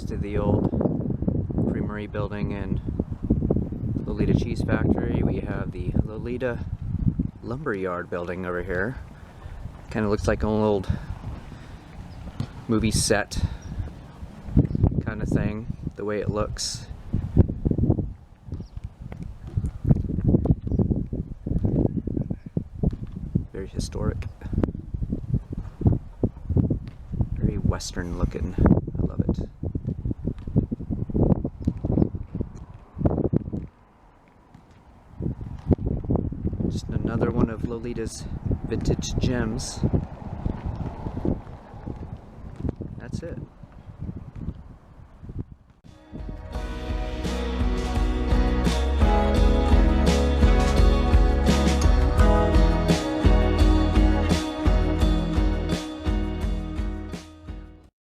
to the old creamery building and Loleta cheese factory. We have the Loleta lumberyard building over here. Kind of looks like an old movie set kind of thing, the way it looks. Very historic. Very western looking. I love it. Just another one of Loleta's vintage gems.